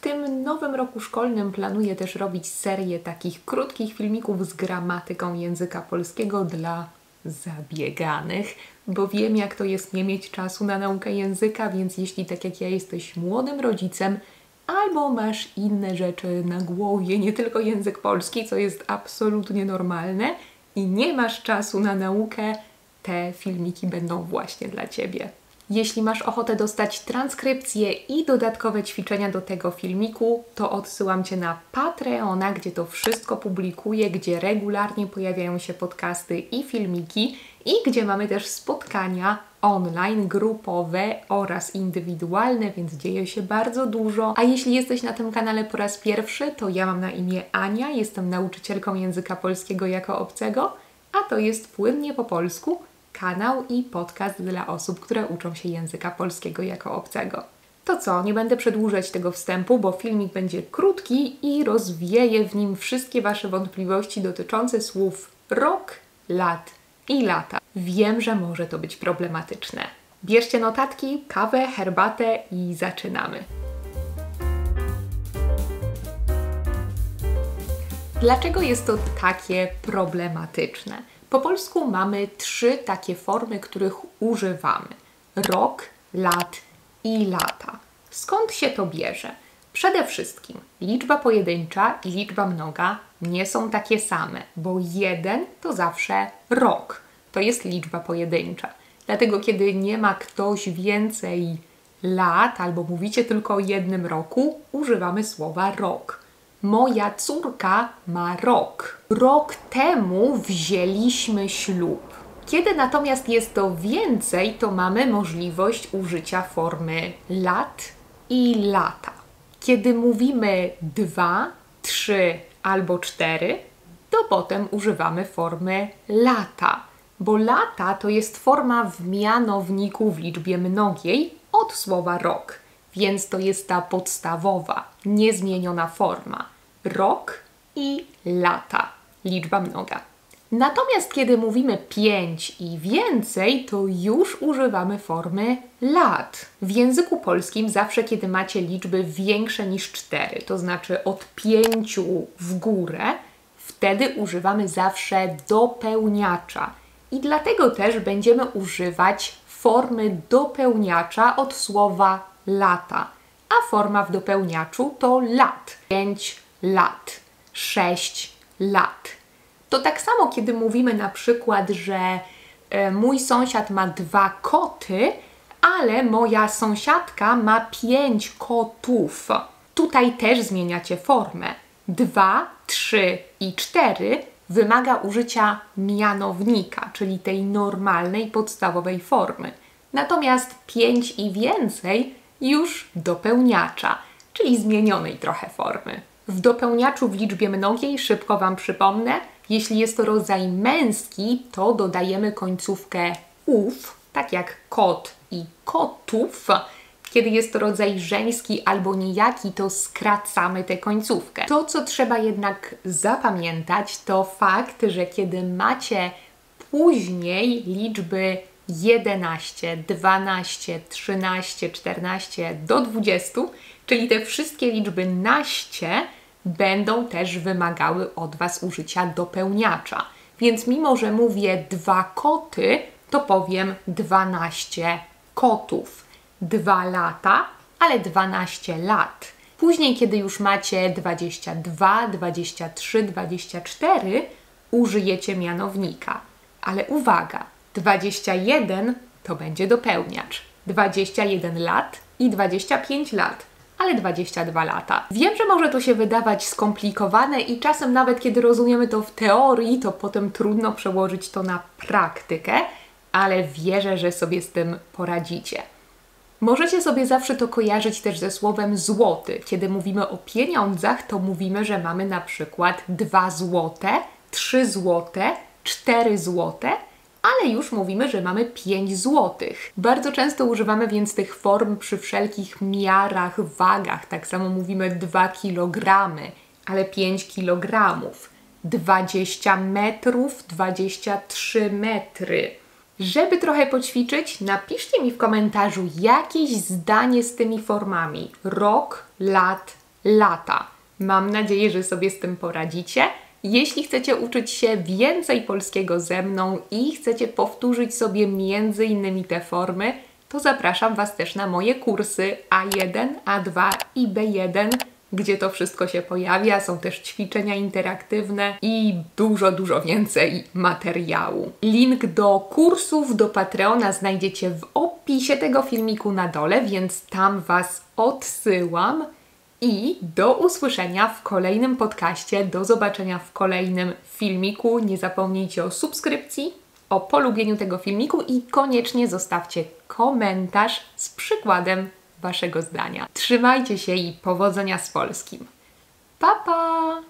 tym nowym roku szkolnym planuję też robić serię takich krótkich filmików z gramatyką języka polskiego dla zabieganych, bo wiem, jak to jest nie mieć czasu na naukę języka, więc jeśli tak jak ja jesteś młodym rodzicem albo masz inne rzeczy na głowie, nie tylko język polski, co jest absolutnie normalne i nie masz czasu na naukę, te filmiki będą właśnie dla Ciebie. Jeśli masz ochotę dostać transkrypcję i dodatkowe ćwiczenia do tego filmiku, to odsyłam Cię na Patreona, gdzie to wszystko publikuję, gdzie regularnie pojawiają się podcasty i filmiki i gdzie mamy też spotkania online, grupowe oraz indywidualne, więc dzieje się bardzo dużo. A jeśli jesteś na tym kanale po raz pierwszy, to ja mam na imię Ania, jestem nauczycielką języka polskiego jako obcego, a to jest Płynnie po polsku, kanał i podcast dla osób, które uczą się języka polskiego jako obcego. To co, nie będę przedłużać tego wstępu, bo filmik będzie krótki i rozwieję w nim wszystkie Wasze wątpliwości dotyczące słów rok, lat i lata. Wiem, że może to być problematyczne. Bierzcie notatki, kawę, herbatę i zaczynamy. Dlaczego jest to takie problematyczne? Po polsku mamy 3 takie formy, których używamy. Rok, lat i lata. Skąd się to bierze? Przede wszystkim liczba pojedyncza i liczba mnoga nie są takie same, bo 1 to zawsze rok. To jest liczba pojedyncza. Dlatego kiedy nie ma ktoś więcej lat albo mówicie tylko o 1 roku, używamy słowa rok. Moja córka ma rok. Rok temu wzięliśmy ślub. Kiedy natomiast jest to więcej, to mamy możliwość użycia formy lat i lata. Kiedy mówimy 2, 3 albo 4, to potem używamy formy lata, bo lata to jest forma w mianowniku w liczbie mnogiej od słowa rok, więc to jest ta podstawowa, niezmieniona forma. Rok i lata, liczba mnoga. Natomiast kiedy mówimy 5 i więcej, to już używamy formy lat. W języku polskim zawsze, kiedy macie liczby większe niż 4, to znaczy od 5 w górę, wtedy używamy zawsze dopełniacza. I dlatego też będziemy używać formy dopełniacza od słowa lata. A forma w dopełniaczu to lat. 5 lat, 6 lat. To tak samo, kiedy mówimy na przykład, że mój sąsiad ma 2 koty, ale moja sąsiadka ma 5 kotów. Tutaj też zmieniacie formę. 2, 3 i 4 wymaga użycia mianownika, czyli tej normalnej, podstawowej formy. Natomiast 5 i więcej już dopełniacza, czyli zmienionej trochę formy. W dopełniaczu w liczbie mnogiej, szybko Wam przypomnę, jeśli jest to rodzaj męski, to dodajemy końcówkę ów, tak jak kot i kotów. Kiedy jest to rodzaj żeński albo nijaki, to skracamy tę końcówkę. To, co trzeba jednak zapamiętać, to fakt, że kiedy macie później liczby 11, 12, 13, 14 do 20, czyli te wszystkie liczby naście, będą też wymagały od Was użycia dopełniacza. Więc mimo, że mówię 2 koty, to powiem 12 kotów. 2 lata, ale 12 lat. Później, kiedy już macie 22, 23, 24, użyjecie mianownika. Ale uwaga, 21 to będzie dopełniacz. 21 lat i 25 lat. Ale 22 lata. Wiem, że może to się wydawać skomplikowane i czasem nawet kiedy rozumiemy to w teorii, to potem trudno przełożyć to na praktykę, ale wierzę, że sobie z tym poradzicie. Możecie sobie zawsze to kojarzyć też ze słowem złoty. Kiedy mówimy o pieniądzach, to mówimy, że mamy na przykład 2 złote, 3 złote, 4 złote, ale już mówimy, że mamy 5 złotych. Bardzo często używamy więc tych form przy wszelkich miarach, wagach. Tak samo mówimy 2 kilogramy, ale 5 kilogramów. 20 metrów, 23 metry. Żeby trochę poćwiczyć, napiszcie mi w komentarzu jakieś zdanie z tymi formami. Rok, lat lata. Mam nadzieję, że sobie z tym poradzicie. Jeśli chcecie uczyć się więcej polskiego ze mną i chcecie powtórzyć sobie między innymi te formy, to zapraszam Was też na moje kursy A1, A2 i B1, gdzie to wszystko się pojawia. Są też ćwiczenia interaktywne i dużo więcej materiału. Link do kursów, do Patreona znajdziecie w opisie tego filmiku na dole, więc tam Was odsyłam. I do usłyszenia w kolejnym podcaście, do zobaczenia w kolejnym filmiku. Nie zapomnijcie o subskrypcji, o polubieniu tego filmiku i koniecznie zostawcie komentarz z przykładem Waszego zdania. Trzymajcie się i powodzenia z polskim. Pa, pa!